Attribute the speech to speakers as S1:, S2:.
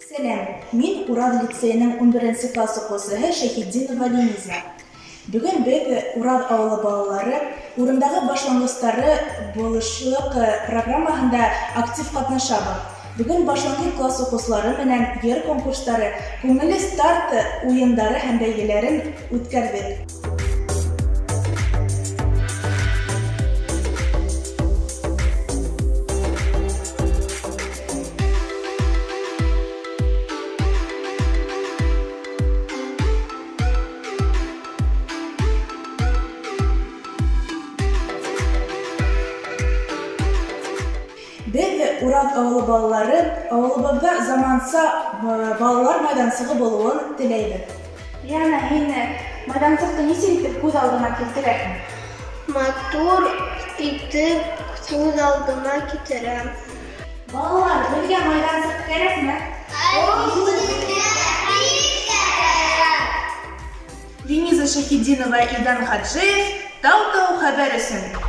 S1: Сәлем, мин Урал лицейінің 11 класс оқушысы Шәйхетдинова Линиза. Бүгін біз Урал ауылы балалары урындағы башлангыстары болышлық программасында актив катнашабыз. Бүгін башлангыч класс оқушылары менен ер конкурстары, күңелле старт уйындары һәм бәйгеләрен үткәрдек. Biz Урал ауылы балалары ауылыбызда заманса балалар майдансығы болуын тілейбіз.
S2: Яна, һин майдансықты нисек итеп күз алдына килтерәһең?
S3: Матур итеп күз алдына китерәм.
S2: Балалар, безгә майдансык кирәкме?
S1: Линиза Шәйхетдинова, Илдан Хаджиев, Тау-Тау хәбәр өчен.